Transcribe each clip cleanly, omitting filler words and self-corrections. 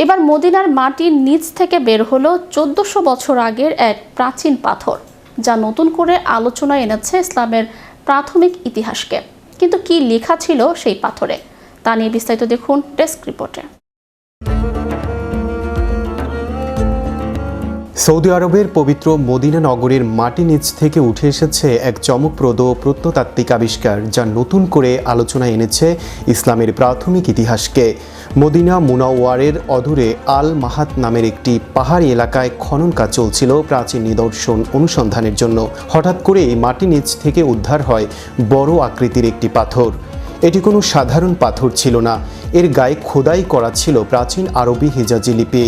এবার মদিনার মাটির নিচ থেকে বের হলো 1400 বছর আগের এক প্রাচীন পাথর, যা নতুন করে আলোচনায় এনেছে ইসলামের প্রাথমিক ইতিহাসকে। কিন্তু কি লেখা ছিল সেই পাথরে, তা নিয়ে বিস্তারিত দেখুন ডেস্ক রিপোর্টে। সৌদি আরবের পবিত্র মদিনা নগরীর মাটি নিচ থেকে উঠে এসেছে এক চমকপ্রদ প্রত্নতাত্ত্বিক আবিষ্কার, যা নতুন করে আলোচনায় এনেছে ইসলামের প্রাথমিক ইতিহাসকে। মদিনা মুনাওয়ারের অদূরে আল মাহাত নামের একটি পাহাড়ি এলাকায় খনন কাজ চলছিল প্রাচীন নিদর্শন অনুসন্ধানের জন্য। হঠাৎ করেই মাটি নিচ থেকে উদ্ধার হয় বড় আকৃতির একটি পাথর। এটি কোনো সাধারণ পাথর ছিল না, এর গায়ে খোদাই করা ছিল প্রাচীন আরবি হিজাজি লিপি।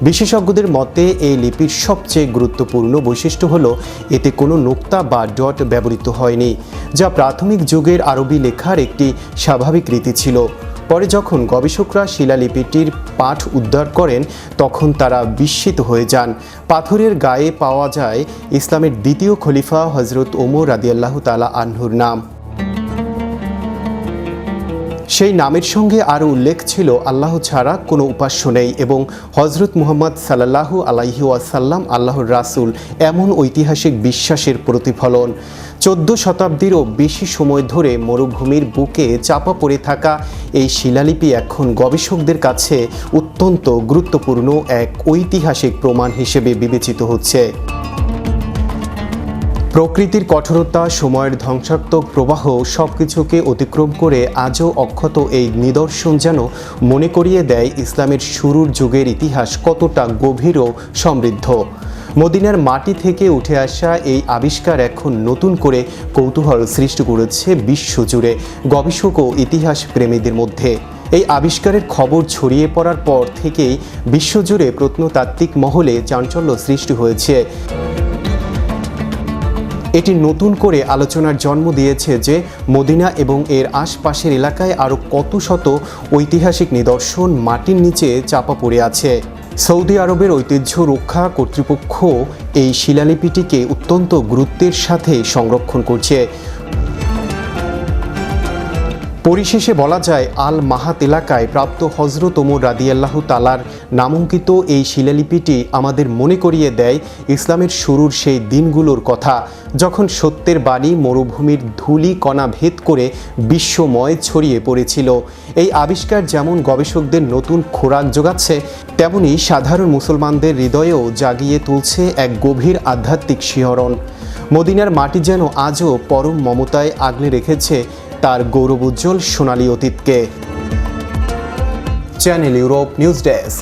বিশেষজ্ঞদের মতে এই লিপির সবচেয়ে গুরুত্বপূর্ণ বৈশিষ্ট্য হলো এতে কোনো নোক্তা বা ডট ব্যবহৃত হয়নি, যা প্রাথমিক যুগের আরবি লেখার একটি স্বাভাবিক রীতি ছিল। পরে যখন গবেষকরা শিলালিপিটির পাঠ উদ্ধার করেন, তখন তারা বিস্মিত হয়ে যান। পাথরের গায়ে পাওয়া যায় ইসলামের দ্বিতীয় খলিফা হজরত ওমর রাদিয়াল্লাহু তাআলা আনহুর নাম। সেই নামের সঙ্গে আরও উল্লেখ ছিল আল্লাহ ছাড়া কোনো উপাস্য নেই এবং হজরত মুহাম্মদ সাল্লাল্লাহু আলাইহি ওয়াসাল্লাম আল্লাহর রাসূল, এমন ঐতিহাসিক বিশ্বাসের প্রতিফলন। 14 শতাব্দীরও বেশি সময় ধরে মরুভূমির বুকে চাপা পড়ে থাকা এই শিলালিপি এখন গবেষকদের কাছে অত্যন্ত গুরুত্বপূর্ণ এক ঐতিহাসিক প্রমাণ হিসেবে বিবেচিত হচ্ছে। প্রকৃতির কঠোরতা, সময়ের ধ্বংসাত্মক প্রবাহ সবকিছুকে অতিক্রম করে আজও অক্ষত এই নিদর্শন যেন মনে করিয়ে দেয় ইসলামের শুরুর যুগের ইতিহাস কতটা গভীর ও সমৃদ্ধ। মদিনার মাটি থেকে উঠে আসা এই আবিষ্কার এখন নতুন করে কৌতূহল সৃষ্টি করেছে বিশ্বজুড়ে গবেষক ও ইতিহাস প্রেমীদের মধ্যে। এই আবিষ্কারের খবর ছড়িয়ে পড়ার পর থেকেই বিশ্বজুড়ে প্রত্নতাত্ত্বিক মহলে চাঞ্চল্য সৃষ্টি হয়েছে। এটি নতুন করে আলোচনার জন্ম দিয়েছে যে মদিনা এবং এর আশপাশের এলাকায় আরও কত শত ঐতিহাসিক নিদর্শন মাটির নিচে চাপা পড়ে আছে। সৌদি আরবের ঐতিহ্য রক্ষা কর্তৃপক্ষ এই শিলালিপিটিকে অত্যন্ত গুরুত্বের সাথে সংরক্ষণ করছে। পরিশেষে বলা যায়, আল মাহাত এলাকায় প্রাপ্ত হজরত ওমর রাদিয়াল্লাহু তাআলার নামাঙ্কিত এই শিলালিপিটি আমাদের মনে করিয়ে দেয় ইসলামের শুরুর সেই দিনগুলোর কথা, যখন সত্যের বাণী মরুভূমির ধূলি কণা ভেদ করে বিশ্বময় ছড়িয়ে পড়েছিল। এই আবিষ্কার যেমন গবেষকদের নতুন খোরাক যোগাচ্ছে, তেমনি সাধারণ মুসলমানদের হৃদয়েও জাগিয়ে তুলছে এক গভীর আধ্যাত্মিক শিহরণ। মদিনার মাটি যেন আজও পরম মমতায় আগলে রেখেছে তার গৌরবোজ্জ্বল সোনালী অতীতকে। Channel Europe news desk.